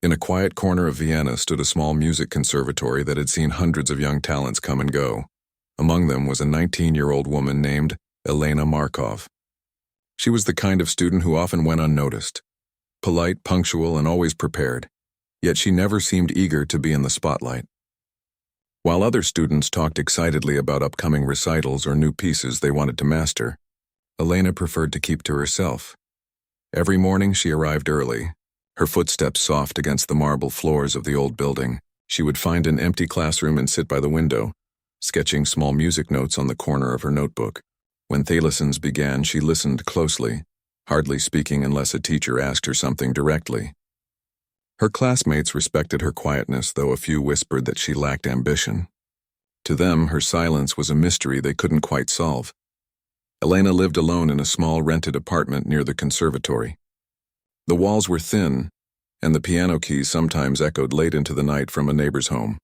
In a quiet corner of Vienna stood a small music conservatory that had seen hundreds of young talents come and go. Among them was a 19-year-old woman named Elena Markov. She was the kind of student who often went unnoticed. Polite, punctual, and always prepared, yet she never seemed eager to be in the spotlight. While other students talked excitedly about upcoming recitals or new pieces they wanted to master, Elena preferred to keep to herself. Every morning she arrived early, her footsteps soft against the marble floors of the old building. She would find an empty classroom and sit by the window, sketching small music notes on the corner of her notebook. When the lessons began, she listened closely, hardly speaking unless a teacher asked her something directly. Her classmates respected her quietness, though a few whispered that she lacked ambition. To them, her silence was a mystery they couldn't quite solve. Elena lived alone in a small rented apartment near the conservatory. The walls were thin, and the piano keys sometimes echoed late into the night from a neighbor's home.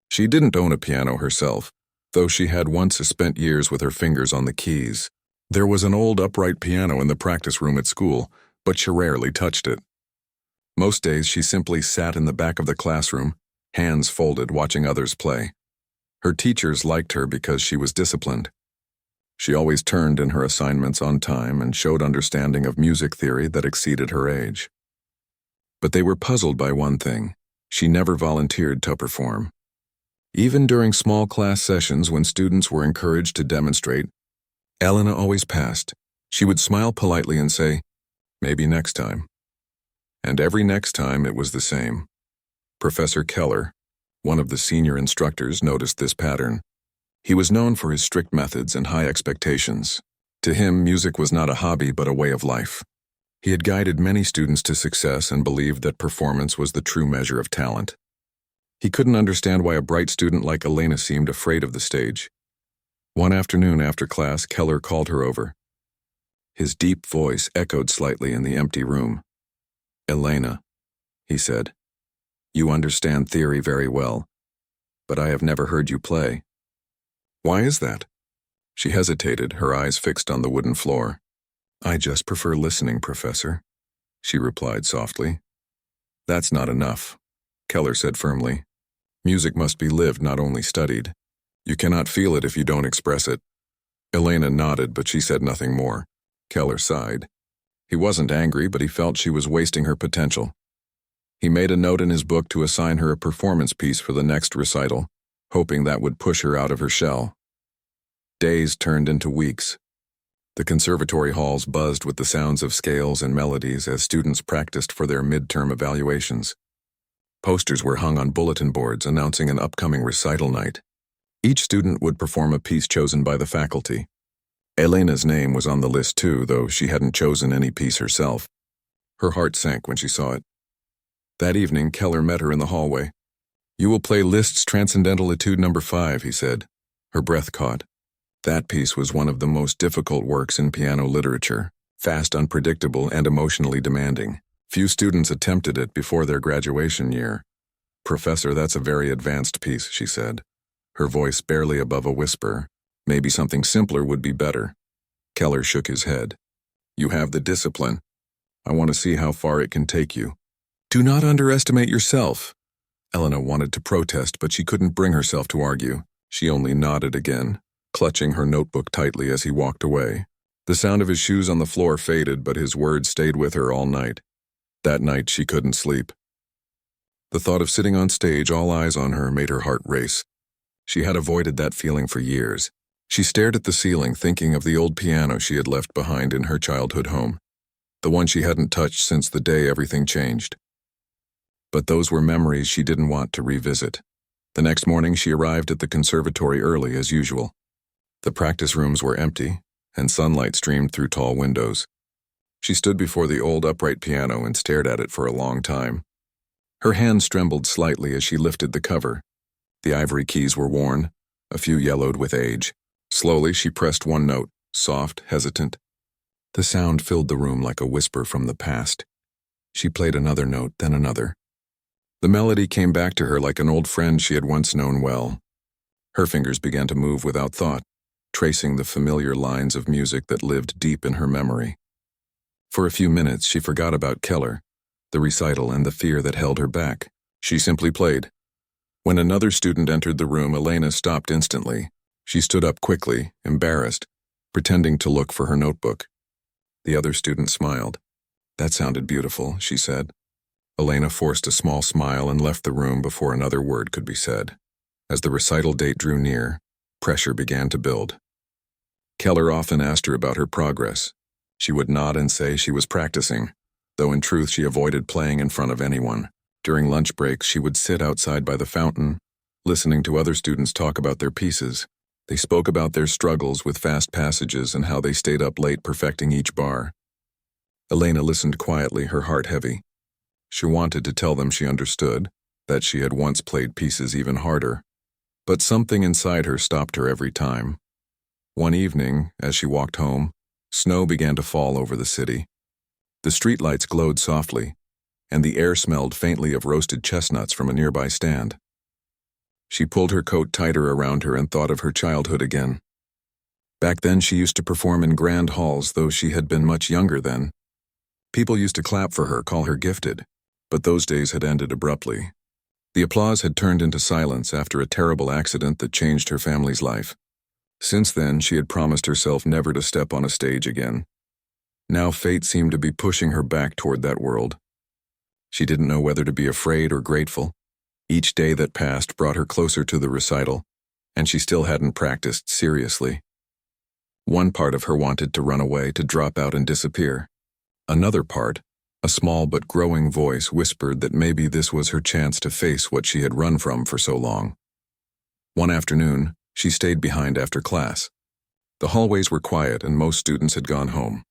She didn't own a piano herself, though she had once spent years with her fingers on the keys. There was an old upright piano in the practice room at school, but she rarely touched it. Most days she simply sat in the back of the classroom, hands folded, watching others play. Her teachers liked her because she was disciplined. She always turned in her assignments on time and showed understanding of music theory that exceeded her age. But they were puzzled by one thing: she never volunteered to perform. Even during small class sessions when students were encouraged to demonstrate, Elena always passed. She would smile politely and say, "Maybe next time." And every next time it was the same. Professor Keller, one of the senior instructors, noticed this pattern. He was known for his strict methods and high expectations. To him, music was not a hobby but a way of life. He had guided many students to success and believed that performance was the true measure of talent. He couldn't understand why a bright student like Elena seemed afraid of the stage. One afternoon after class, Keller called her over. His deep voice echoed slightly in the empty room. "Elena," he said, "you understand theory very well, but I have never heard you play." "Why is that?" She hesitated, her eyes fixed on the wooden floor. "I just prefer listening, Professor," she replied softly. "That's not enough," Keller said firmly. "Music must be lived, not only studied. You cannot feel it if you don't express it." Elena nodded, but she said nothing more. Keller sighed. He wasn't angry, but he felt she was wasting her potential. He made a note in his book to assign her a performance piece for the next recital, hoping that would push her out of her shell. Days turned into weeks. The conservatory halls buzzed with the sounds of scales and melodies as students practiced for their midterm evaluations. Posters were hung on bulletin boards announcing an upcoming recital night. Each student would perform a piece chosen by the faculty. Elena's name was on the list too, though she hadn't chosen any piece herself. Her heart sank when she saw it. That evening, Keller met her in the hallway. "You will play Liszt's Transcendental Etude No. 5, he said. Her breath caught. That piece was one of the most difficult works in piano literature, fast, unpredictable, and emotionally demanding. Few students attempted it before their graduation year. "Professor, that's a very advanced piece," she said, her voice barely above a whisper. "Maybe something simpler would be better." Keller shook his head. "You have the discipline. I want to see how far it can take you." "Do not underestimate yourself." Elena wanted to protest, but she couldn't bring herself to argue. She only nodded again, clutching her notebook tightly as he walked away. The sound of his shoes on the floor faded, but his words stayed with her all night. That night she couldn't sleep. The thought of sitting on stage, all eyes on her, made her heart race. She had avoided that feeling for years. She stared at the ceiling, thinking of the old piano she had left behind in her childhood home, the one she hadn't touched since the day everything changed. But those were memories she didn't want to revisit. The next morning she arrived at the conservatory early as usual. The practice rooms were empty, and sunlight streamed through tall windows. She stood before the old upright piano and stared at it for a long time. Her hands trembled slightly as she lifted the cover. The ivory keys were worn, a few yellowed with age. Slowly she pressed one note, soft, hesitant. The sound filled the room like a whisper from the past. She played another note, then another. The melody came back to her like an old friend she had once known well. Her fingers began to move without thought, tracing the familiar lines of music that lived deep in her memory. For a few minutes she forgot about Keller, the recital and the fear that held her back. She simply played. When another student entered the room, Elena stopped instantly. She stood up quickly, embarrassed, pretending to look for her notebook. The other student smiled. "That sounded beautiful," she said. Elena forced a small smile and left the room before another word could be said. As the recital date drew near, pressure began to build. Keller often asked her about her progress. She would nod and say she was practicing, though in truth she avoided playing in front of anyone. During lunch breaks, she would sit outside by the fountain, listening to other students talk about their pieces. They spoke about their struggles with fast passages and how they stayed up late perfecting each bar. Elena listened quietly, her heart heavy. She wanted to tell them she understood, that she had once played pieces even harder. But something inside her stopped her every time. One evening, as she walked home, snow began to fall over the city. The streetlights glowed softly, and the air smelled faintly of roasted chestnuts from a nearby stand. She pulled her coat tighter around her and thought of her childhood again. Back then she used to perform in grand halls, though she had been much younger then. People used to clap for her, call her gifted, but those days had ended abruptly. The applause had turned into silence after a terrible accident that changed her family's life. Since then, she had promised herself never to step on a stage again. Now fate seemed to be pushing her back toward that world. She didn't know whether to be afraid or grateful. Each day that passed brought her closer to the recital, and she still hadn't practiced seriously. One part of her wanted to run away, to drop out and disappear. Another part, a small but growing voice, whispered that maybe this was her chance to face what she had run from for so long. One afternoon, she stayed behind after class. The hallways were quiet and most students had gone home.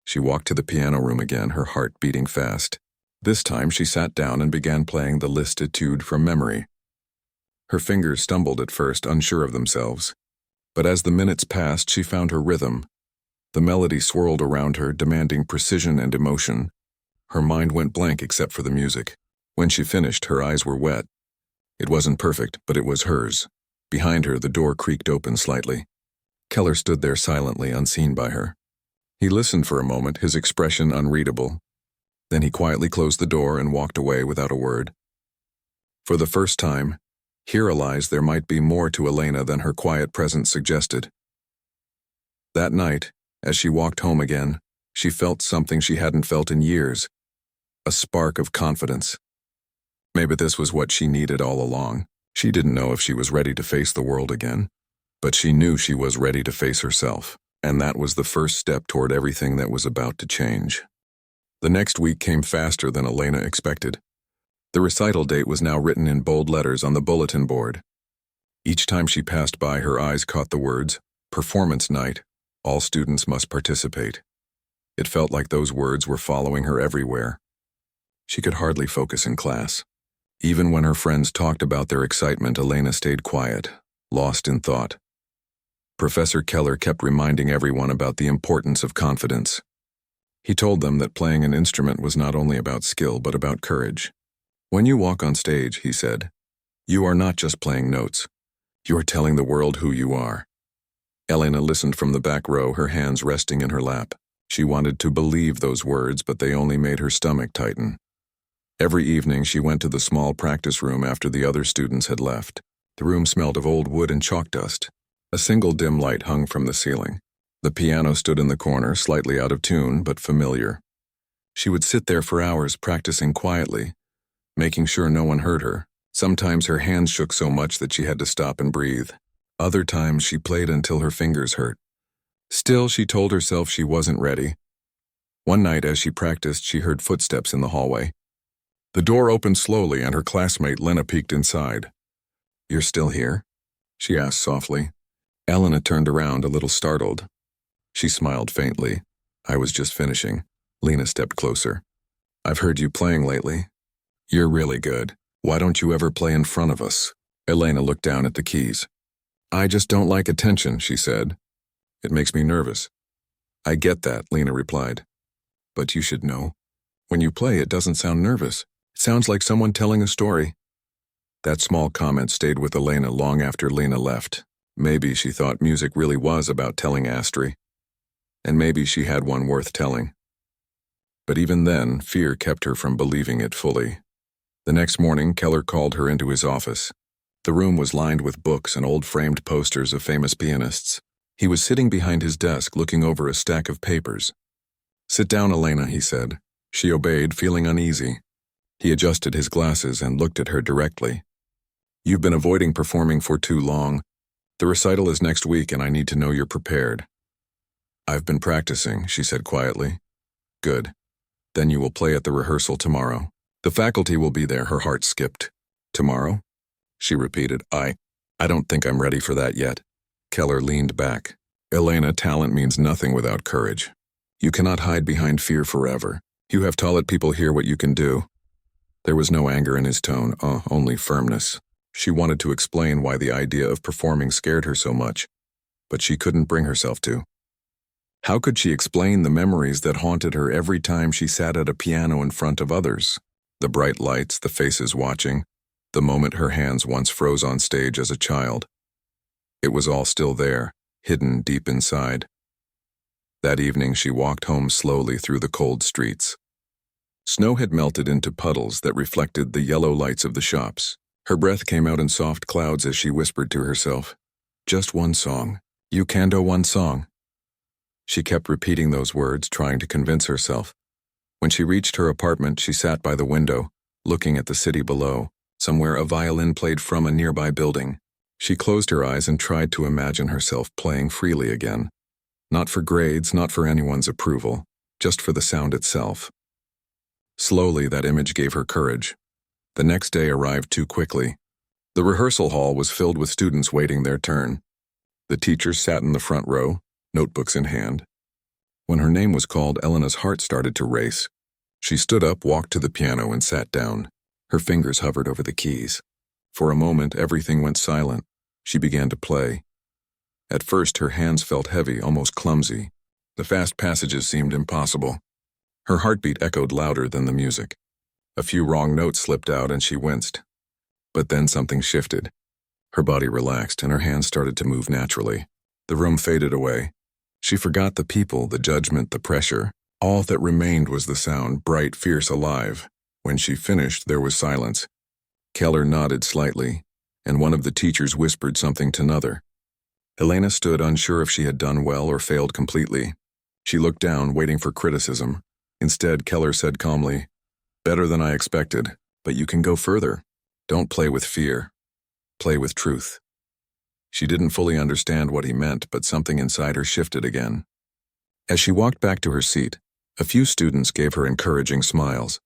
She walked to the piano room again, her heart beating fast. This time she sat down and began playing the Liszt etude from memory. Her fingers stumbled at first, unsure of themselves. But as the minutes passed, she found her rhythm. The melody swirled around her, demanding precision and emotion. Her mind went blank except for the music. When she finished, her eyes were wet. It wasn't perfect, but it was hers. Behind her, the door creaked open slightly. Keller stood there silently, unseen by her. He listened for a moment, his expression unreadable. Then he quietly closed the door and walked away without a word. For the first time, he realized there might be more to Elena than her quiet presence suggested. That night, as she walked home again, she felt something she hadn't felt in years. A spark of confidence. Maybe this was what she needed all along. She didn't know if she was ready to face the world again, but she knew she was ready to face herself, and that was the first step toward everything that was about to change. The next week came faster than Elena expected. The recital date was now written in bold letters on the bulletin board. Each time she passed by, her eyes caught the words, "Performance night. All students must participate." It felt like those words were following her everywhere. She could hardly focus in class. Even when her friends talked about their excitement, Elena stayed quiet, lost in thought. Professor Keller kept reminding everyone about the importance of confidence. He told them that playing an instrument was not only about skill, but about courage. "When you walk on stage," he said, "you are not just playing notes. You are telling the world who you are." Elena listened from the back row, her hands resting in her lap. She wanted to believe those words, but they only made her stomach tighten. Every evening she went to the small practice room after the other students had left. The room smelled of old wood and chalk dust. A single dim light hung from the ceiling. The piano stood in the corner, slightly out of tune, but familiar. She would sit there for hours, practicing quietly, making sure no one heard her. Sometimes her hands shook so much that she had to stop and breathe. Other times she played until her fingers hurt. Still, she told herself she wasn't ready. One night as she practiced, she heard footsteps in the hallway. The door opened slowly and her classmate Lena peeked inside. "You're still here?" she asked softly. Elena turned around, a little startled. She smiled faintly. "I was just finishing." Lena stepped closer. "I've heard you playing lately. You're really good. Why don't you ever play in front of us?" Elena looked down at the keys. "I just don't like attention," she said. "It makes me nervous." "I get that," Lena replied. "But you should know. When you play, it doesn't sound nervous. It sounds like someone telling a story." That small comment stayed with Elena long after Lena left. Maybe she thought music really was about telling a story. And maybe she had one worth telling. But even then, fear kept her from believing it fully. The next morning, Keller called her into his office. The room was lined with books and old framed posters of famous pianists. He was sitting behind his desk looking over a stack of papers. "Sit down, Elena," he said. She obeyed, feeling uneasy. He adjusted his glasses and looked at her directly. "You've been avoiding performing for too long. The recital is next week and I need to know you're prepared." "I've been practicing," she said quietly. "Good. Then you will play at the rehearsal tomorrow. The faculty will be there." Her heart skipped. "Tomorrow?" she repeated. I don't think I'm ready for that yet." Keller leaned back. "Elena, talent means nothing without courage. You cannot hide behind fear forever. You have to let people hear what you can do." There was no anger in his tone, only firmness. She wanted to explain why the idea of performing scared her so much, but she couldn't bring herself to. How could she explain the memories that haunted her every time she sat at a piano in front of others? The bright lights, the faces watching, the moment her hands once froze on stage as a child. It was all still there, hidden deep inside. That evening she walked home slowly through the cold streets. Snow had melted into puddles that reflected the yellow lights of the shops. Her breath came out in soft clouds as she whispered to herself, "Just one song. You can do one song." She kept repeating those words, trying to convince herself. When she reached her apartment, she sat by the window, looking at the city below. Somewhere a violin played from a nearby building. She closed her eyes and tried to imagine herself playing freely again. Not for grades, not for anyone's approval, just for the sound itself. Slowly, that image gave her courage. The next day arrived too quickly. The rehearsal hall was filled with students waiting their turn. The teachers sat in the front row, notebooks in hand. When her name was called, Elena's heart started to race. She stood up, walked to the piano, and sat down. Her fingers hovered over the keys. For a moment, everything went silent. She began to play. At first, her hands felt heavy, almost clumsy. The fast passages seemed impossible. Her heartbeat echoed louder than the music. A few wrong notes slipped out and she winced. But then something shifted. Her body relaxed and her hands started to move naturally. The room faded away. She forgot the people, the judgment, the pressure. All that remained was the sound, bright, fierce, alive. When she finished, there was silence. Keller nodded slightly, and one of the teachers whispered something to another. Elena stood unsure if she had done well or failed completely. She looked down, waiting for criticism. Instead, Keller said calmly, "Better than I expected, but you can go further. Don't play with fear. Play with truth." She didn't fully understand what he meant, but something inside her shifted again. As she walked back to her seat, a few students gave her encouraging smiles.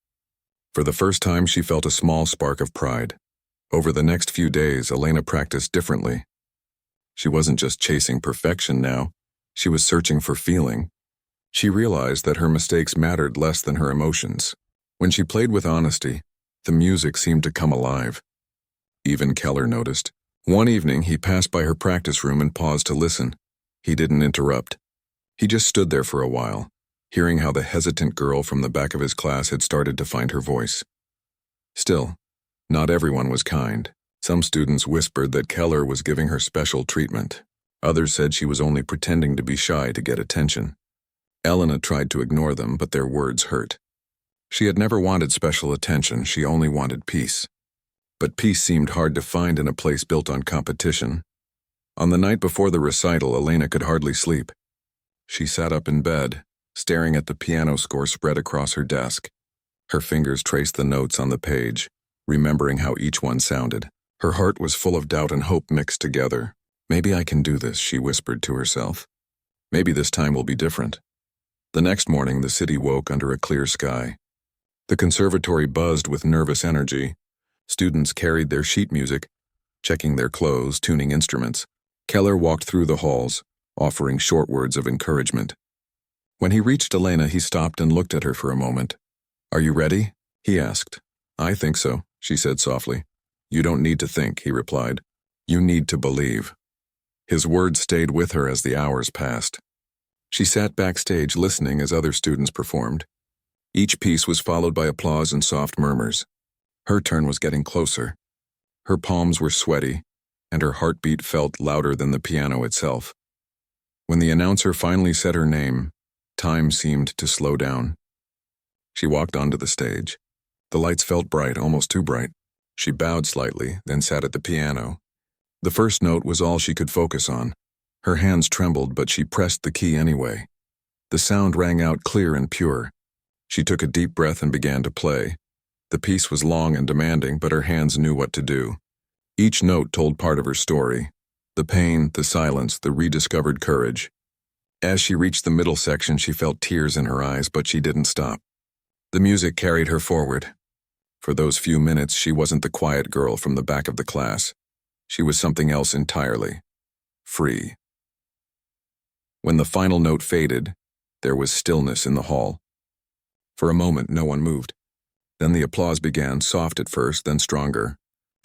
For the first time, she felt a small spark of pride. Over the next few days, Elena practiced differently. She wasn't just chasing perfection now, she was searching for feeling. She realized that her mistakes mattered less than her emotions. When she played with honesty, the music seemed to come alive. Even Keller noticed. One evening, he passed by her practice room and paused to listen. He didn't interrupt. He just stood there for a while, hearing how the hesitant girl from the back of his class had started to find her voice. Still, not everyone was kind. Some students whispered that Keller was giving her special treatment. Others said she was only pretending to be shy to get attention. Elena tried to ignore them, but their words hurt. She had never wanted special attention, she only wanted peace. But peace seemed hard to find in a place built on competition. On the night before the recital, Elena could hardly sleep. She sat up in bed, staring at the piano score spread across her desk. Her fingers traced the notes on the page, remembering how each one sounded. Her heart was full of doubt and hope mixed together. "Maybe I can do this," she whispered to herself. "Maybe this time will be different." The next morning, the city woke under a clear sky. The conservatory buzzed with nervous energy. Students carried their sheet music, checking their clothes, tuning instruments. Keller walked through the halls, offering short words of encouragement. When he reached Elena, he stopped and looked at her for a moment. "Are you ready?" he asked. "I think so," she said softly. "You don't need to think," he replied. "You need to believe." His words stayed with her as the hours passed. She sat backstage listening as other students performed. Each piece was followed by applause and soft murmurs. Her turn was getting closer. Her palms were sweaty, and her heartbeat felt louder than the piano itself. When the announcer finally said her name, time seemed to slow down. She walked onto the stage. The lights felt bright, almost too bright. She bowed slightly, then sat at the piano. The first note was all she could focus on. Her hands trembled, but she pressed the key anyway. The sound rang out clear and pure. She took a deep breath and began to play. The piece was long and demanding, but her hands knew what to do. Each note told part of her story. The pain, the silence, the rediscovered courage. As she reached the middle section, she felt tears in her eyes, but she didn't stop. The music carried her forward. For those few minutes, she wasn't the quiet girl from the back of the class. She was something else entirely. Free. When the final note faded, there was stillness in the hall. For a moment, no one moved. Then the applause began, soft at first, then stronger.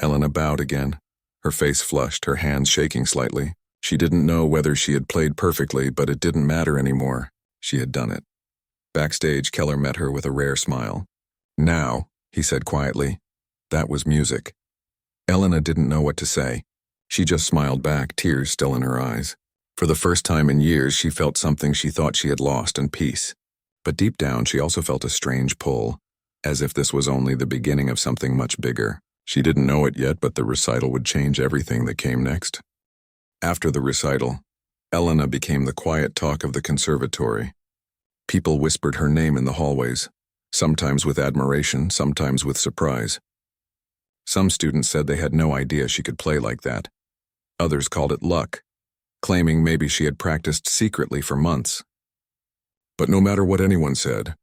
Elena bowed again, her face flushed, her hands shaking slightly. She didn't know whether she had played perfectly, but it didn't matter anymore. She had done it. Backstage, Keller met her with a rare smile. "Now," he said quietly. That was music. Elena didn't know what to say. She just smiled back, tears still in her eyes. For the first time in years, she felt something she thought she had lost, and peace. But deep down, she also felt a strange pull, as if this was only the beginning of something much bigger. She didn't know it yet, but the recital would change everything that came next. After the recital, Elena became the quiet talk of the conservatory. People whispered her name in the hallways, sometimes with admiration, sometimes with surprise. Some students said they had no idea she could play like that. Others called it luck, claiming maybe she had practiced secretly for months. But no matter what anyone said,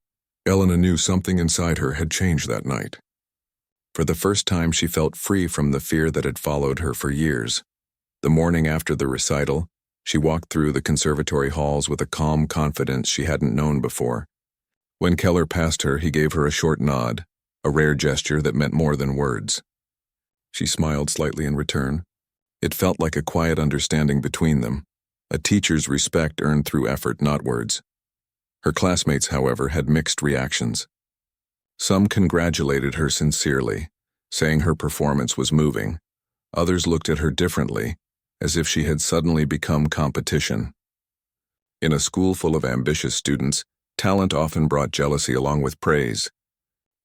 Elena knew something inside her had changed that night. For the first time, she felt free from the fear that had followed her for years. The morning after the recital, she walked through the conservatory halls with a calm confidence she hadn't known before. When Keller passed her, he gave her a short nod, a rare gesture that meant more than words. She smiled slightly in return. It felt like a quiet understanding between them, a teacher's respect earned through effort, not words. Her classmates, however, had mixed reactions. Some congratulated her sincerely, saying her performance was moving. Others looked at her differently, as if she had suddenly become competition. In a school full of ambitious students, talent often brought jealousy along with praise.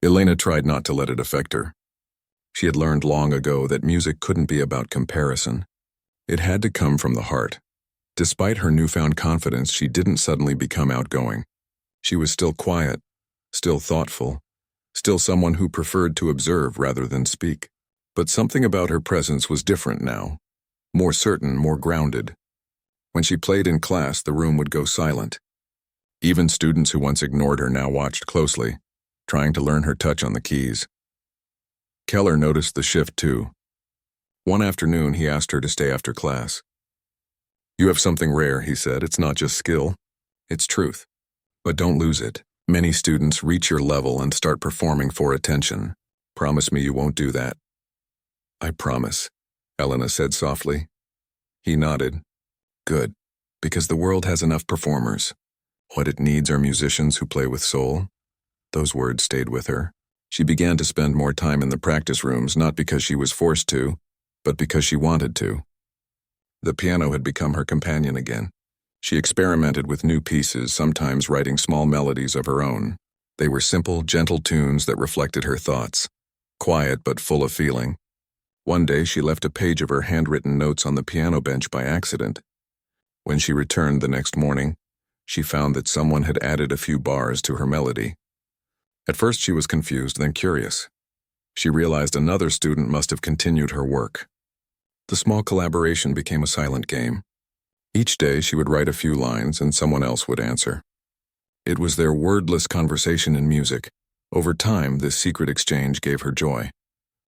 Elena tried not to let it affect her. She had learned long ago that music couldn't be about comparison. It had to come from the heart. Despite her newfound confidence, she didn't suddenly become outgoing. She was still quiet, still thoughtful, still someone who preferred to observe rather than speak. But something about her presence was different now, more certain, more grounded. When she played in class, the room would go silent. Even students who once ignored her now watched closely, trying to learn her touch on the keys. Keller noticed the shift too. One afternoon, he asked her to stay after class. "You have something rare," he said. "It's not just skill, it's truth. But don't lose it. Many students reach your level and start performing for attention. Promise me you won't do that." "I promise," Elena said softly. He nodded. "Good, because the world has enough performers. What it needs are musicians who play with soul." Those words stayed with her. She began to spend more time in the practice rooms, not because she was forced to, but because she wanted to. The piano had become her companion again. She experimented with new pieces, sometimes writing small melodies of her own. They were simple, gentle tunes that reflected her thoughts, quiet but full of feeling. One day she left a page of her handwritten notes on the piano bench by accident. When she returned the next morning, she found that someone had added a few bars to her melody. At first she was confused, then curious. She realized another student must have continued her work. The small collaboration became a silent game. Each day she would write a few lines and someone else would answer. It was their wordless conversation in music. Over time, this secret exchange gave her joy.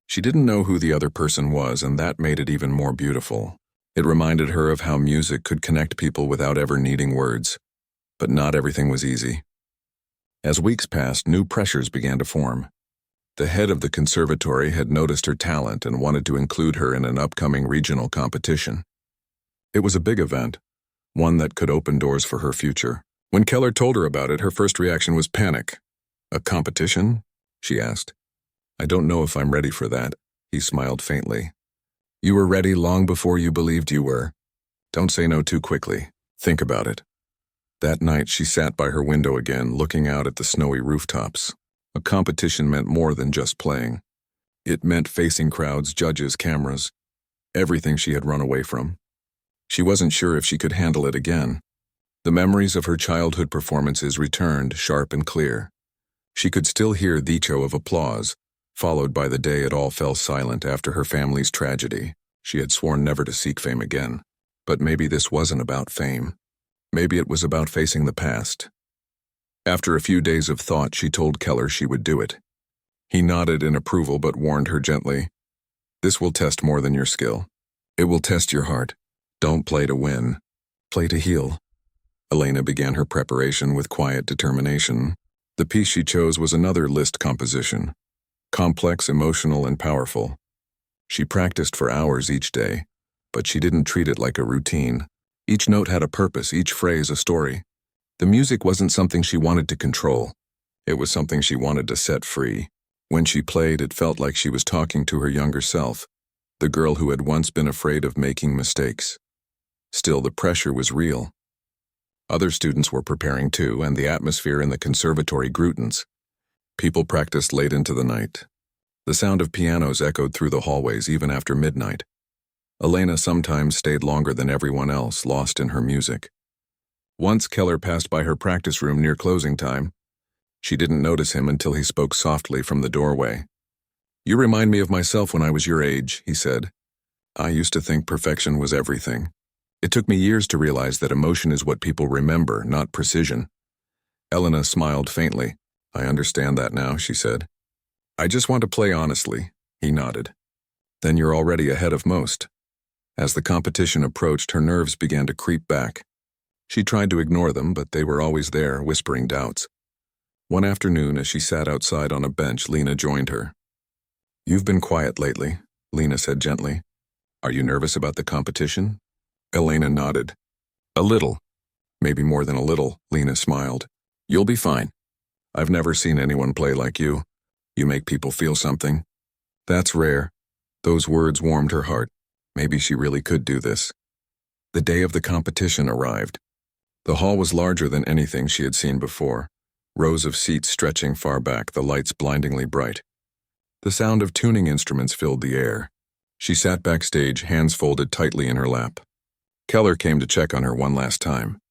She didn't know who the other person was, and that made it even more beautiful. It reminded her of how music could connect people without ever needing words. But not everything was easy. As weeks passed, new pressures began to form. The head of the conservatory had noticed her talent and wanted to include her in an upcoming regional competition. It was a big event, one that could open doors for her future. When Keller told her about it, her first reaction was panic. "A competition?" she asked. "I don't know if I'm ready for that," he smiled faintly. "You were ready long before you believed you were. Don't say no too quickly. Think about it." That night, she sat by her window again, looking out at the snowy rooftops. A competition meant more than just playing. It meant facing crowds, judges, cameras, everything she had run away from. She wasn't sure if she could handle it again. The memories of her childhood performances returned, sharp and clear. She could still hear the echo of applause, followed by the day it all fell silent after her family's tragedy. She had sworn never to seek fame again. But maybe this wasn't about fame. Maybe it was about facing the past. After a few days of thought, she told Keller she would do it. He nodded in approval but warned her gently, "This will test more than your skill. It will test your heart. Don't play to win. Play to heal." Elena began her preparation with quiet determination. The piece she chose was another Liszt composition, complex, emotional, and powerful. She practiced for hours each day, but she didn't treat it like a routine. Each note had a purpose, each phrase a story. The music wasn't something she wanted to control. It was something she wanted to set free. When she played, it felt like she was talking to her younger self, the girl who had once been afraid of making mistakes. Still, the pressure was real. Other students were preparing too, and the atmosphere in the conservatory grew tense. People practiced late into the night. The sound of pianos echoed through the hallways even after midnight. Elena sometimes stayed longer than everyone else, lost in her music. Once Keller passed by her practice room near closing time. She didn't notice him until he spoke softly from the doorway. "You remind me of myself when I was your age," he said. "I used to think perfection was everything. It took me years to realize that emotion is what people remember, not precision." Elena smiled faintly. "I understand that now," she said. "I just want to play honestly," he nodded. "Then you're already ahead of most." As the competition approached, her nerves began to creep back. She tried to ignore them, but they were always there, whispering doubts. One afternoon, as she sat outside on a bench, Lena joined her. "You've been quiet lately," Lena said gently. "Are you nervous about the competition?" Elena nodded. "A little. Maybe more than a little," Lena smiled. "You'll be fine. I've never seen anyone play like you. You make people feel something." "That's rare." Those words warmed her heart. Maybe she really could do this. The day of the competition arrived. The hall was larger than anything she had seen before, rows of seats stretching far back, the lights blindingly bright. The sound of tuning instruments filled the air. She sat backstage, hands folded tightly in her lap. Keller came to check on her one last time.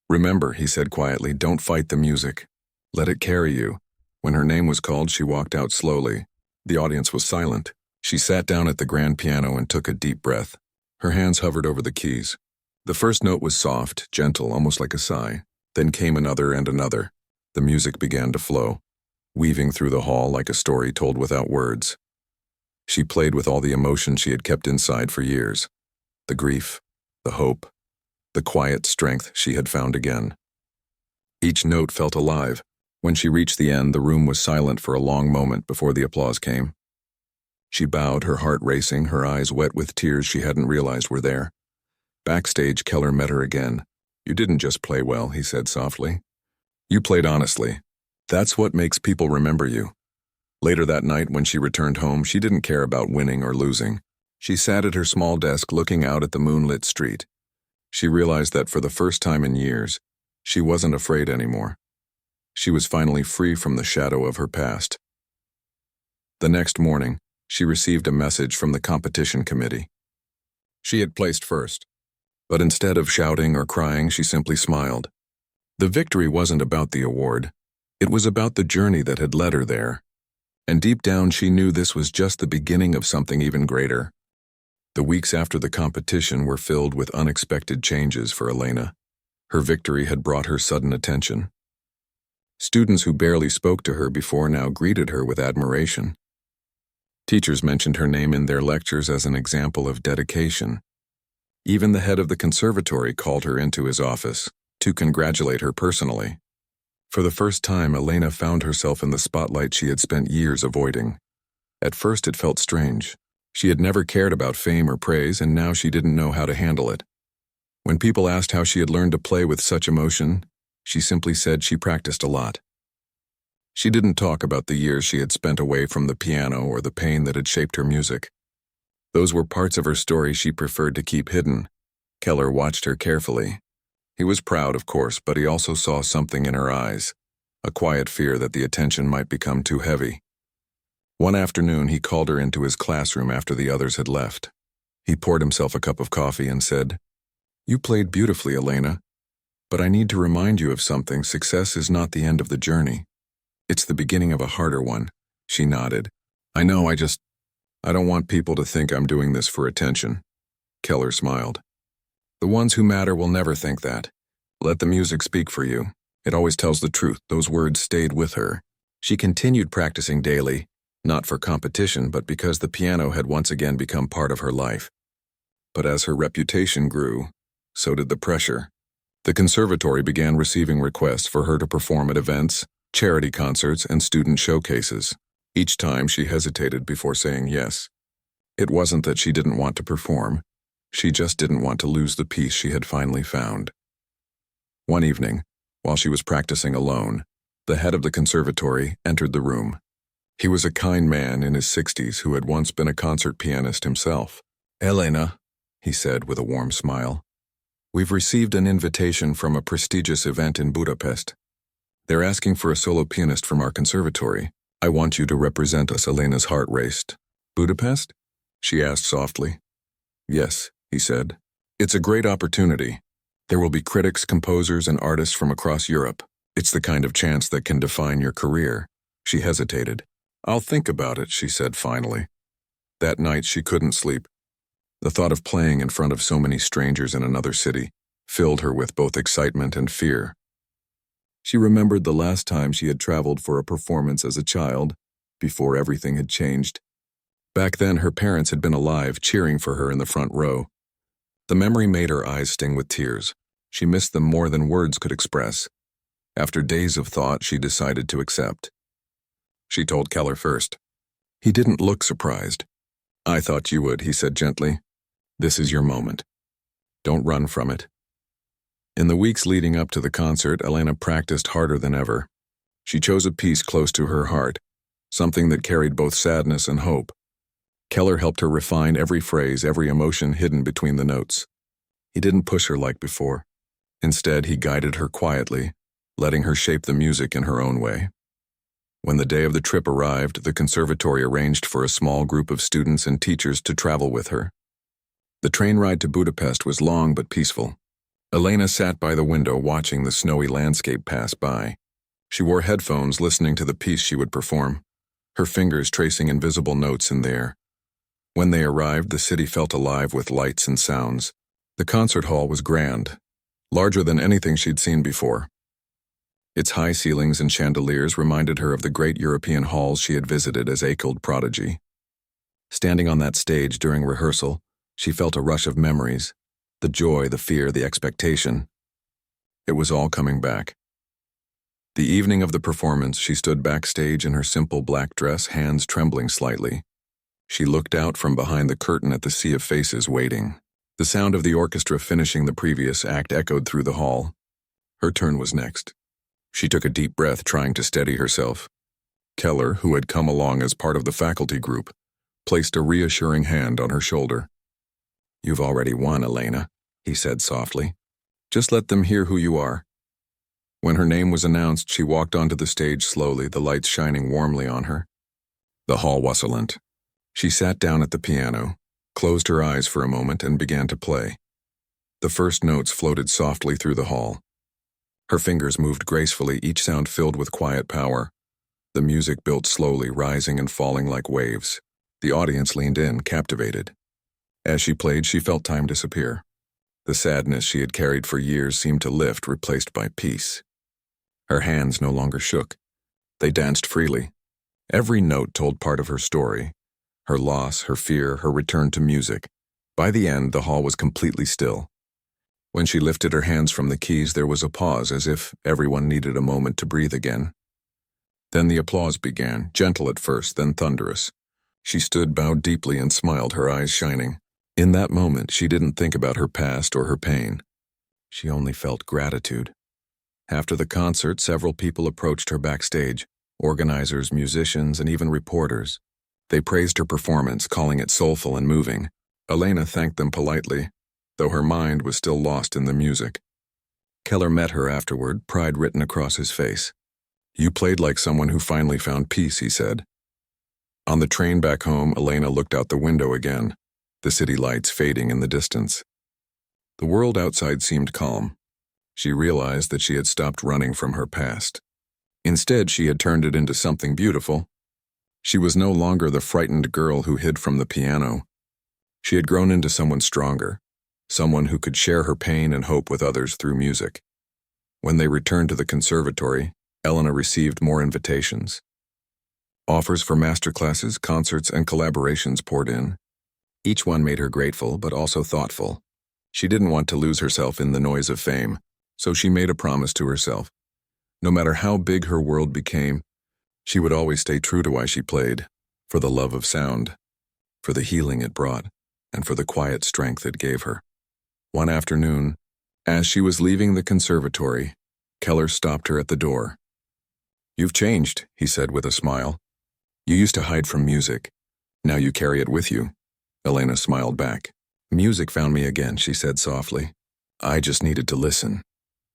"Remember," he said quietly, "don't fight the music. Let it carry you." When her name was called, she walked out slowly. The audience was silent. She sat down at the grand piano and took a deep breath. Her hands hovered over the keys. The first note was soft, gentle, almost like a sigh. Then came another and another. The music began to flow, weaving through the hall like a story told without words. She played with all the emotion she had kept inside for years. The grief, the hope, the quiet strength she had found again. Each note felt alive. When she reached the end, the room was silent for a long moment before the applause came. She bowed, her heart racing, her eyes wet with tears she hadn't realized were there. Backstage, Keller met her again. "You didn't just play well," he said softly. "You played honestly. That's what makes people remember you." Later that night, when she returned home, she didn't care about winning or losing. She sat at her small desk looking out at the moonlit street. She realized that for the first time in years, she wasn't afraid anymore. She was finally free from the shadow of her past. The next morning, she received a message from the competition committee. She had placed first, but instead of shouting or crying, she simply smiled. The victory wasn't about the award. It was about the journey that had led her there. And deep down, she knew this was just the beginning of something even greater. The weeks after the competition were filled with unexpected changes for Elena. Her victory had brought her sudden attention. Students who barely spoke to her before now greeted her with admiration. Teachers mentioned her name in their lectures as an example of dedication. Even the head of the conservatory called her into his office to congratulate her personally. For the first time, Elena found herself in the spotlight she had spent years avoiding. At first, it felt strange. She had never cared about fame or praise, and now she didn't know how to handle it. When people asked how she had learned to play with such emotion, she simply said she practiced a lot. She didn't talk about the years she had spent away from the piano or the pain that had shaped her music. Those were parts of her story she preferred to keep hidden. Keller watched her carefully. He was proud, of course, but he also saw something in her eyes, a quiet fear that the attention might become too heavy. One afternoon, he called her into his classroom after the others had left. He poured himself a cup of coffee and said, "You played beautifully, Elena, but I need to remind you of something. Success is not the end of the journey. It's the beginning of a harder one." She nodded. "I know, I don't want people to think I'm doing this for attention." Keller smiled. "The ones who matter will never think that. Let the music speak for you. It always tells the truth." Those words stayed with her. She continued practicing daily, not for competition, but because the piano had once again become part of her life. But as her reputation grew, so did the pressure. The conservatory began receiving requests for her to perform at events, charity concerts, and student showcases. Each time she hesitated before saying yes. It wasn't that she didn't want to perform. She just didn't want to lose the peace she had finally found. One evening, while she was practicing alone, the head of the conservatory entered the room. He was a kind man in his 60s who had once been a concert pianist himself. "Elena," he said with a warm smile, "we've received an invitation from a prestigious event in Budapest. They're asking for a solo pianist from our conservatory. I want you to represent us." Elena's heart raced. "Budapest?" she asked softly. "Yes," he said. "It's a great opportunity. There will be critics, composers, and artists from across Europe. It's the kind of chance that can define your career." She hesitated. "I'll think about it," she said finally. That night she couldn't sleep. The thought of playing in front of so many strangers in another city filled her with both excitement and fear. She remembered the last time she had traveled for a performance as a child, before everything had changed. Back then, her parents had been alive, cheering for her in the front row. The memory made her eyes sting with tears. She missed them more than words could express. After days of thought, she decided to accept. She told Keller first. He didn't look surprised. "I thought you would," he said gently. "This is your moment. Don't run from it." In the weeks leading up to the concert, Elena practiced harder than ever. She chose a piece close to her heart, something that carried both sadness and hope. Keller helped her refine every phrase, every emotion hidden between the notes. He didn't push her like before. Instead, he guided her quietly, letting her shape the music in her own way. When the day of the trip arrived, the conservatory arranged for a small group of students and teachers to travel with her. The train ride to Budapest was long but peaceful. Elena sat by the window watching the snowy landscape pass by. She wore headphones listening to the piece she would perform, her fingers tracing invisible notes in the air. When they arrived, the city felt alive with lights and sounds. The concert hall was grand, larger than anything she'd seen before. Its high ceilings and chandeliers reminded her of the great European halls she had visited as a child prodigy. Standing on that stage during rehearsal, she felt a rush of memories. The joy, the fear, the expectation. It was all coming back. The evening of the performance, she stood backstage in her simple black dress, hands trembling slightly. She looked out from behind the curtain at the sea of faces waiting. The sound of the orchestra finishing the previous act echoed through the hall. Her turn was next. She took a deep breath, trying to steady herself. Keller, who had come along as part of the faculty group, placed a reassuring hand on her shoulder. "You've already won, Elena," he said softly. "Just let them hear who you are." When her name was announced, she walked onto the stage slowly, the lights shining warmly on her. The hall was silent. She sat down at the piano, closed her eyes for a moment, and began to play. The first notes floated softly through the hall. Her fingers moved gracefully, each sound filled with quiet power. The music built slowly, rising and falling like waves. The audience leaned in, captivated. As she played, she felt time disappear. The sadness she had carried for years seemed to lift, replaced by peace. Her hands no longer shook. They danced freely. Every note told part of her story. Her loss, her fear, her return to music. By the end, the hall was completely still. When she lifted her hands from the keys, there was a pause, as if everyone needed a moment to breathe again. Then the applause began, gentle at first, then thunderous. She stood bowed deeply and smiled, her eyes shining. In that moment, she didn't think about her past or her pain. She only felt gratitude. After the concert, several people approached her backstage, organizers, musicians, and even reporters. They praised her performance, calling it soulful and moving. Elena thanked them politely, though her mind was still lost in the music. Keller met her afterward, pride written across his face. You played like someone who finally found peace, he said. On the train back home, Elena looked out the window again, the city lights fading in the distance. The world outside seemed calm. She realized that she had stopped running from her past. Instead, she had turned it into something beautiful. She was no longer the frightened girl who hid from the piano. She had grown into someone stronger, someone who could share her pain and hope with others through music. When they returned to the conservatory, Elena received more invitations. Offers for masterclasses, concerts, and collaborations poured in. Each one made her grateful, but also thoughtful. She didn't want to lose herself in the noise of fame, so she made a promise to herself. No matter how big her world became, she would always stay true to why she played, for the love of sound, for the healing it brought, and for the quiet strength it gave her. One afternoon, as she was leaving the conservatory, Keller stopped her at the door. "You've changed," he said with a smile. "You used to hide from music. Now you carry it with you." Elena smiled back. "Music found me again," she said softly. "I just needed to listen."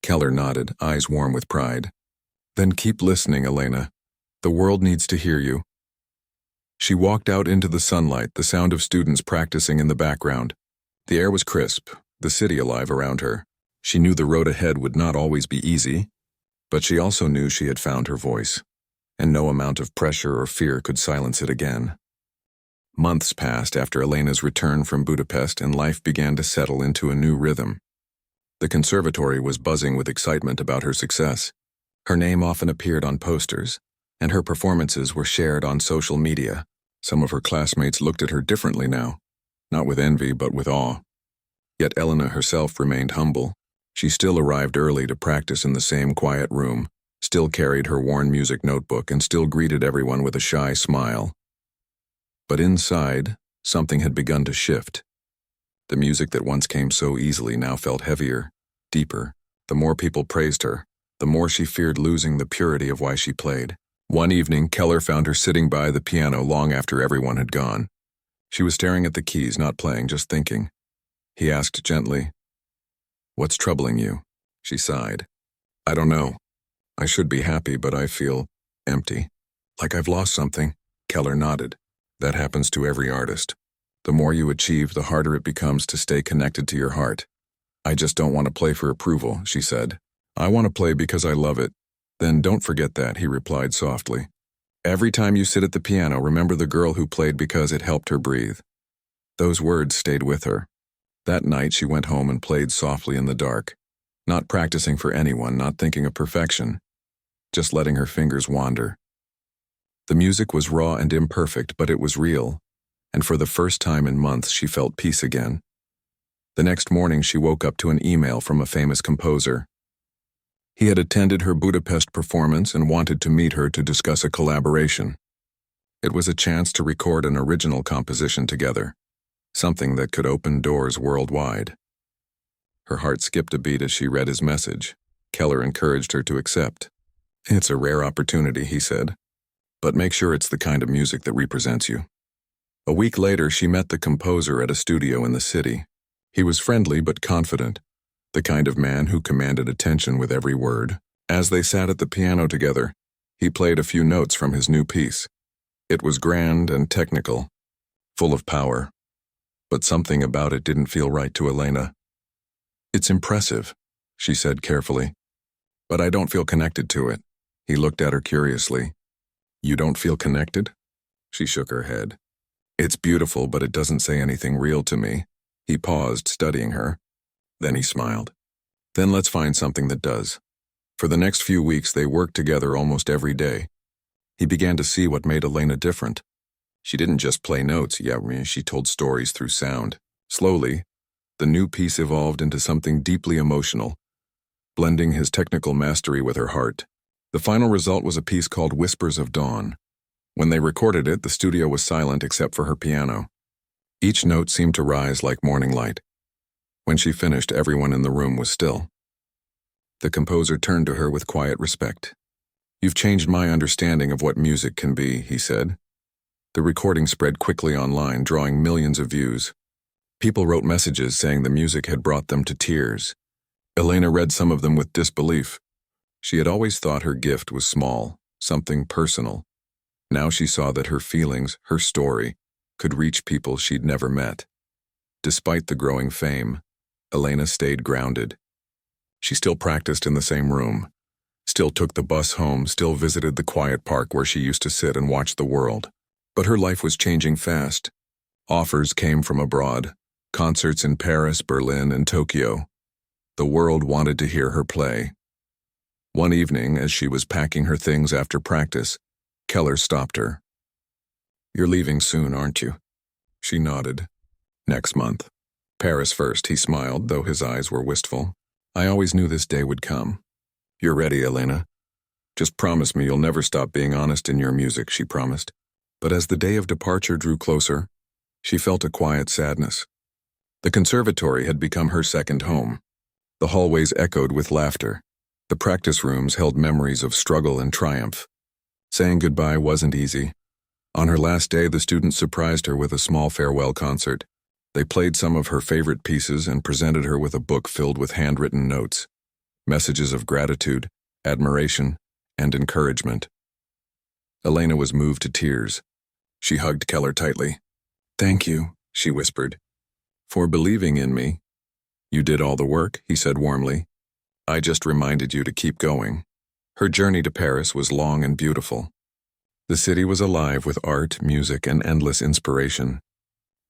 Keller nodded, eyes warm with pride. "Then keep listening, Elena. The world needs to hear you." She walked out into the sunlight, the sound of students practicing in the background. The air was crisp, the city alive around her. She knew the road ahead would not always be easy, but she also knew she had found her voice, and no amount of pressure or fear could silence it again. Months passed after Elena's return from Budapest, and life began to settle into a new rhythm. The conservatory was buzzing with excitement about her success. Her name often appeared on posters, and her performances were shared on social media. Some of her classmates looked at her differently now, not with envy but with awe. Yet Elena herself remained humble. She still arrived early to practice in the same quiet room, still carried her worn music notebook, and still greeted everyone with a shy smile. But inside, something had begun to shift. The music that once came so easily now felt heavier, deeper. The more people praised her, the more she feared losing the purity of why she played. One evening, Keller found her sitting by the piano long after everyone had gone. She was staring at the keys, not playing, just thinking. He asked gently, "What's troubling you?" She sighed. "I don't know. I should be happy, but I feel empty. Like I've lost something." Keller nodded. "That happens to every artist. The more you achieve, the harder it becomes to stay connected to your heart." "I just don't want to play for approval," she said. "I want to play because I love it." "Then don't forget that," he replied softly. "Every time you sit at the piano, remember the girl who played because it helped her breathe." Those words stayed with her. That night she went home and played softly in the dark, not practicing for anyone, not thinking of perfection, just letting her fingers wander. The music was raw and imperfect, but it was real, and for the first time in months she felt peace again. The next morning she woke up to an email from a famous composer. He had attended her Budapest performance and wanted to meet her to discuss a collaboration. It was a chance to record an original composition together, something that could open doors worldwide. Her heart skipped a beat as she read his message. Keller encouraged her to accept. "It's a rare opportunity," he said, "but make sure it's the kind of music that represents you." A week later, she met the composer at a studio in the city. He was friendly but confident, the kind of man who commanded attention with every word. As they sat at the piano together, he played a few notes from his new piece. It was grand and technical, full of power, but something about it didn't feel right to Elena. "It's impressive," she said carefully, "but I don't feel connected to it." He looked at her curiously. "You don't feel connected?" She shook her head. "It's beautiful, but it doesn't say anything real to me." He paused, studying her. Then he smiled. "Then let's find something that does." For the next few weeks, they worked together almost every day. He began to see what made Elena different. She didn't just play notes, she told stories through sound. Slowly, the new piece evolved into something deeply emotional, blending his technical mastery with her heart. The final result was a piece called Whispers of Dawn. When they recorded it, the studio was silent except for her piano. Each note seemed to rise like morning light. When she finished, everyone in the room was still. The composer turned to her with quiet respect. "You've changed my understanding of what music can be," he said. The recording spread quickly online, drawing millions of views. People wrote messages saying the music had brought them to tears. Elena read some of them with disbelief. She had always thought her gift was small, something personal. Now she saw that her feelings, her story, could reach people she'd never met. Despite the growing fame, Elena stayed grounded. She still practiced in the same room, still took the bus home, still visited the quiet park where she used to sit and watch the world. But her life was changing fast. Offers came from abroad, concerts in Paris, Berlin, and Tokyo. The world wanted to hear her play. One evening, as she was packing her things after practice, Keller stopped her. "You're leaving soon, aren't you?" She nodded. "Next month. Paris first," he smiled, though his eyes were wistful. "I always knew this day would come." "You're ready, Elena. Just promise me you'll never stop being honest in your music," she promised. But as the day of departure drew closer, she felt a quiet sadness. The conservatory had become her second home. The hallways echoed with laughter. The practice rooms held memories of struggle and triumph. Saying goodbye wasn't easy. On her last day, the students surprised her with a small farewell concert. They played some of her favorite pieces and presented her with a book filled with handwritten notes, messages of gratitude, admiration, and encouragement. Elena was moved to tears. She hugged Keller tightly. "Thank you," she whispered, "for believing in me." "You did all the work," he said warmly. "I just reminded you to keep going." Her journey to Paris was long and beautiful. The city was alive with art, music, and endless inspiration.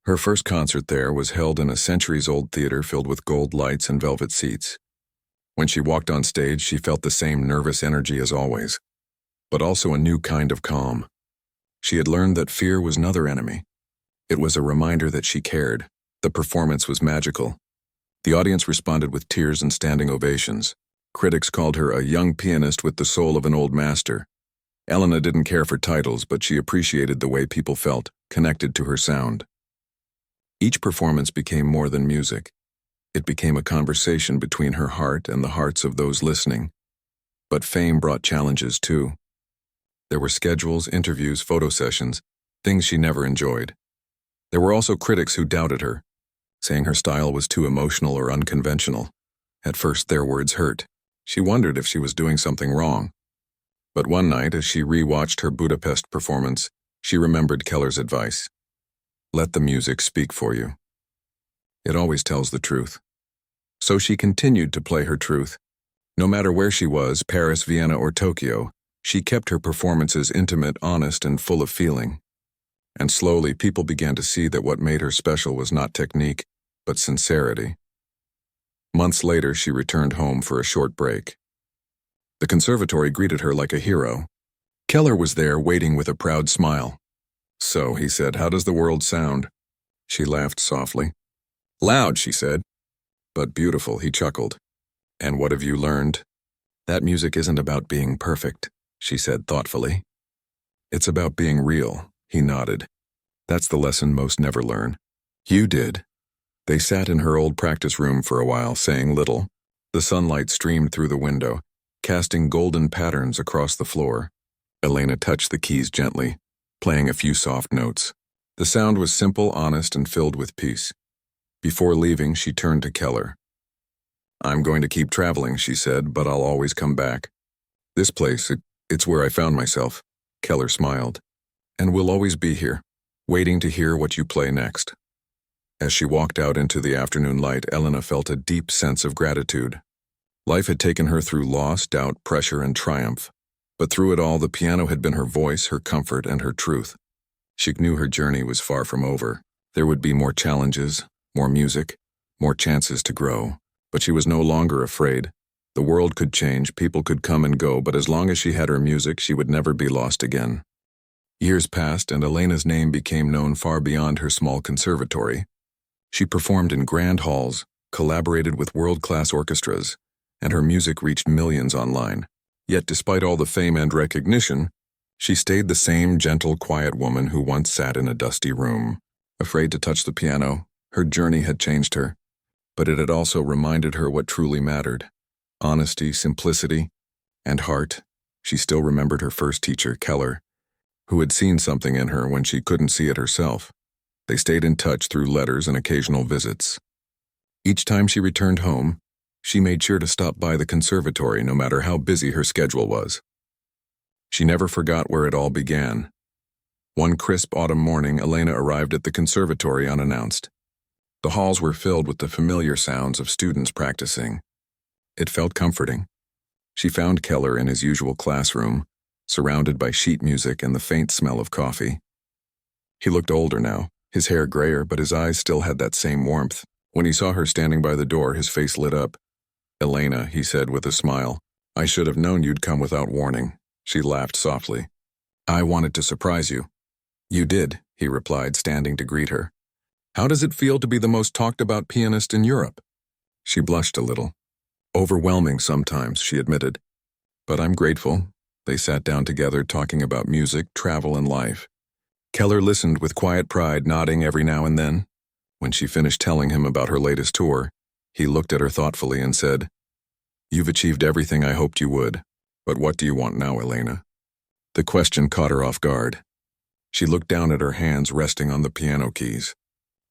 Her first concert there was held in a centuries-old theater filled with gold lights and velvet seats. When she walked on stage, she felt the same nervous energy as always, but also a new kind of calm. She had learned that fear was another enemy. It was a reminder that she cared. The performance was magical. The audience responded with tears and standing ovations. Critics called her a young pianist with the soul of an old master. Elena didn't care for titles, but she appreciated the way people felt, connected to her sound. Each performance became more than music. It became a conversation between her heart and the hearts of those listening. But fame brought challenges too. There were schedules, interviews, photo sessions, things she never enjoyed. There were also critics who doubted her, saying her style was too emotional or unconventional. At first, their words hurt. She wondered if she was doing something wrong. But one night, as she re-watched her Budapest performance, she remembered Keller's advice. "Let the music speak for you. It always tells the truth." So she continued to play her truth. No matter where she was, Paris, Vienna, or Tokyo, she kept her performances intimate, honest, and full of feeling. And slowly, people began to see that what made her special was not technique, but sincerity. Months later, she returned home for a short break. The conservatory greeted her like a hero. Keller was there, waiting with a proud smile. "So," he said, "how does the world sound?" She laughed softly. "Loud," she said. "But beautiful," he chuckled. "And what have you learned?" "That music isn't about being perfect," she said thoughtfully. "It's about being real," he nodded. "That's the lesson most never learn." "You did." They sat in her old practice room for a while, saying little. The sunlight streamed through the window, casting golden patterns across the floor. Elena touched the keys gently, playing a few soft notes. The sound was simple, honest, and filled with peace. Before leaving, she turned to Keller. "I'm going to keep traveling," she said, "but I'll always come back. This place, it's where I found myself." Keller smiled. "And we'll always be here, waiting to hear what you play next." As she walked out into the afternoon light, Elena felt a deep sense of gratitude. Life had taken her through loss, doubt, pressure, and triumph. But through it all, the piano had been her voice, her comfort, and her truth. She knew her journey was far from over. There would be more challenges, more music, more chances to grow. But she was no longer afraid. The world could change, people could come and go, but as long as she had her music, she would never be lost again. Years passed, and Elena's name became known far beyond her small conservatory. She performed in grand halls, collaborated with world-class orchestras, and her music reached millions online. Yet despite all the fame and recognition, she stayed the same gentle, quiet woman who once sat in a dusty room. Afraid to touch the piano, her journey had changed her, but it had also reminded her what truly mattered. Honesty, simplicity, and heart. She still remembered her first teacher, Keller, who had seen something in her when she couldn't see it herself. They stayed in touch through letters and occasional visits. Each time she returned home, She made sure to stop by the conservatory no matter how busy her schedule was. She never forgot where it all began. One crisp autumn morning, Elena arrived at the conservatory unannounced. The halls were filled with the familiar sounds of students practicing. It felt comforting. She found Keller in his usual classroom, surrounded by sheet music and the faint smell of coffee. He looked older now, his hair grayer, but his eyes still had that same warmth. When he saw her standing by the door, his face lit up. "Elena," he said with a smile, "I should have known you'd come without warning." She laughed softly. "I wanted to surprise you." "You did," he replied, standing to greet her. "How does it feel to be the most talked about pianist in Europe?" She blushed a little. "Overwhelming sometimes," she admitted. "But I'm grateful." They sat down together talking about music, travel, and life. Keller listened with quiet pride, nodding every now and then. When she finished telling him about her latest tour, he looked at her thoughtfully and said, "You've achieved everything I hoped you would. But what do you want now, Elena?" The question caught her off guard. She looked down at her hands resting on the piano keys.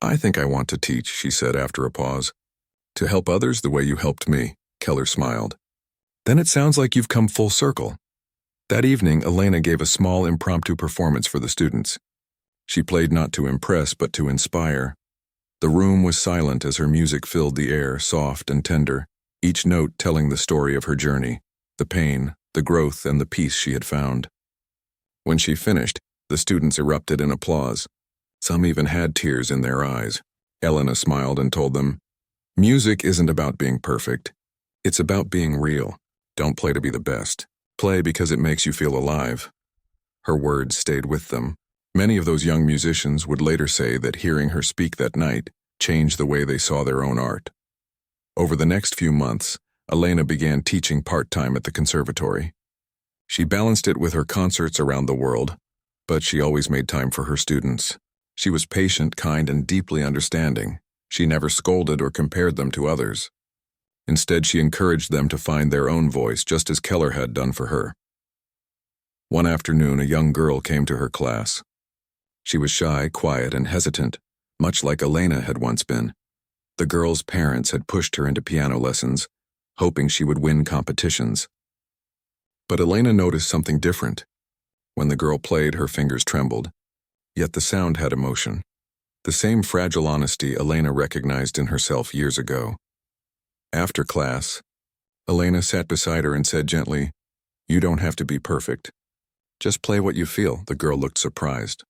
"I think I want to teach," she said after a pause. "To help others the way you helped me," Keller smiled. "Then it sounds like you've come full circle." That evening, Elena gave a small impromptu performance for the students. She played not to impress, but to inspire. The room was silent as her music filled the air, soft and tender, each note telling the story of her journey, the pain, the growth, and the peace she had found. When she finished, the students erupted in applause. Some even had tears in their eyes. Elena smiled and told them, "Music isn't about being perfect. It's about being real. Don't play to be the best. Play because it makes you feel alive." Her words stayed with them. Many of those young musicians would later say that hearing her speak that night changed the way they saw their own art. Over the next few months, Elena began teaching part-time at the conservatory. She balanced it with her concerts around the world, but she always made time for her students. She was patient, kind, and deeply understanding. She never scolded or compared them to others. Instead, she encouraged them to find their own voice, just as Keller had done for her. One afternoon, a young girl came to her class. She was shy, quiet, and hesitant, much like Elena had once been. The girl's parents had pushed her into piano lessons, hoping she would win competitions. But Elena noticed something different. When the girl played, her fingers trembled. Yet the sound had emotion. The same fragile honesty Elena recognized in herself years ago. After class, Elena sat beside her and said gently, "You don't have to be perfect. Just play what you feel." The girl looked surprised.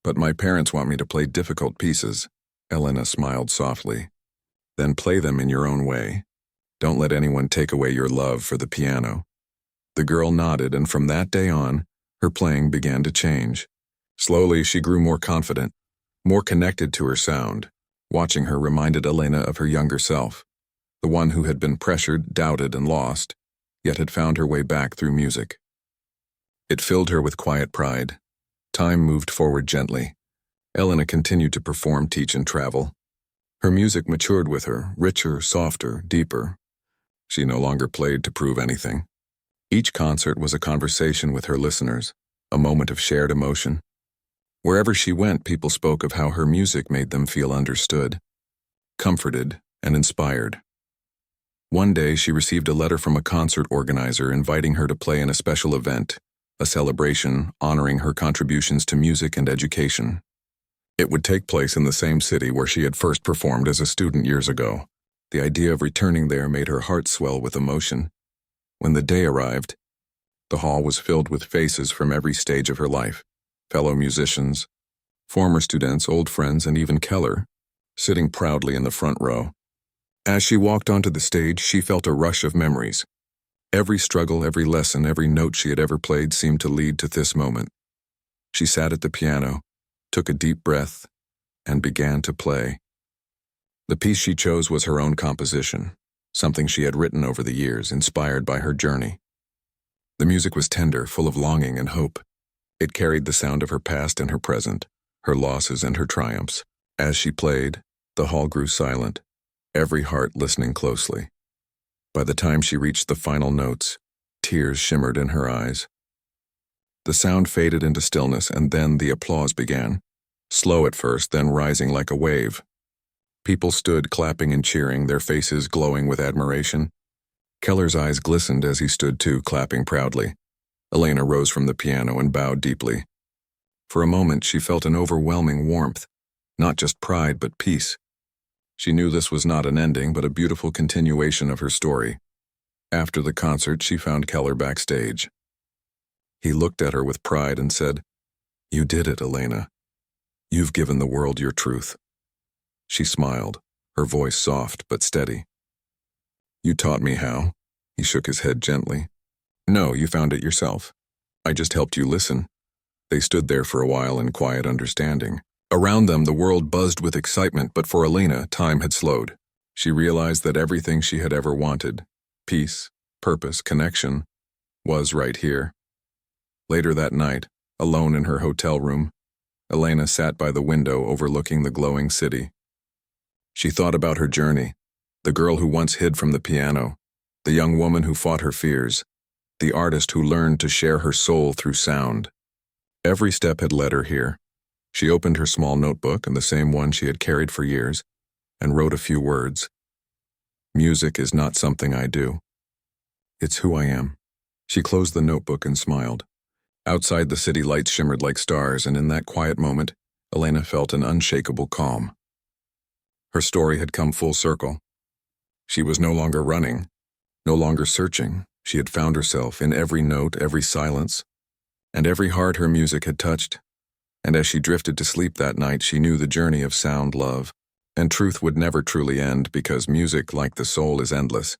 "But my parents want me to play difficult pieces." Elena smiled softly. "Then play them in your own way. Don't let anyone take away your love for the piano." The girl nodded, and from that day on, her playing began to change. Slowly, she grew more confident, more connected to her sound. Watching her reminded Elena of her younger self, the one who had been pressured, doubted, and lost, yet had found her way back through music. It filled her with quiet pride. Time moved forward gently. Elena continued to perform, teach, and travel. Her music matured with her, richer, softer, deeper. She no longer played to prove anything. Each concert was a conversation with her listeners, a moment of shared emotion. Wherever she went, people spoke of how her music made them feel understood, comforted, and inspired. One day, she received a letter from a concert organizer inviting her to play in a special event, a celebration honoring her contributions to music and education. It would take place in the same city where she had first performed as a student years ago. The idea of returning there made her heart swell with emotion. When the day arrived, the hall was filled with faces from every stage of her life, fellow musicians, former students, old friends, and even Keller, sitting proudly in the front row. As she walked onto the stage, she felt a rush of memories. Every struggle, every lesson, every note she had ever played seemed to lead to this moment. She sat at the piano, took a deep breath, and began to play. The piece she chose was her own composition, something she had written over the years, inspired by her journey. The music was tender, full of longing and hope. It carried the sound of her past and her present, her losses and her triumphs. As she played, the hall grew silent, every heart listening closely. By the time she reached the final notes, tears shimmered in her eyes. The sound faded into stillness, and then the applause began, slow at first, then rising like a wave. People stood clapping and cheering, their faces glowing with admiration. Keller's eyes glistened as he stood too, clapping proudly. Elena rose from the piano and bowed deeply. For a moment, she felt an overwhelming warmth, not just pride but peace. She knew this was not an ending, but a beautiful continuation of her story. After the concert, she found Keller backstage. He looked at her with pride and said, "You did it, Elena. You've given the world your truth." She smiled, her voice soft but steady. "You taught me how." He shook his head gently. "No, you found it yourself. I just helped you listen." They stood there for a while in quiet understanding. Around them, the world buzzed with excitement, but for Elena, time had slowed. She realized that everything she had ever wanted, peace, purpose, connection, was right here. Later that night, alone in her hotel room, Elena sat by the window overlooking the glowing city. She thought about her journey, the girl who once hid from the piano, the young woman who fought her fears, the artist who learned to share her soul through sound. Every step had led her here. She opened her small notebook, and the same one she had carried for years, and wrote a few words. "Music is not something I do. It's who I am." She closed the notebook and smiled. Outside, the city lights shimmered like stars, and in that quiet moment, Elena felt an unshakable calm. Her story had come full circle. She was no longer running, no longer searching. She had found herself in every note, every silence, and every heart her music had touched. And as she drifted to sleep that night, she knew the journey of sound, love, and truth would never truly end, because music, like the soul, is endless.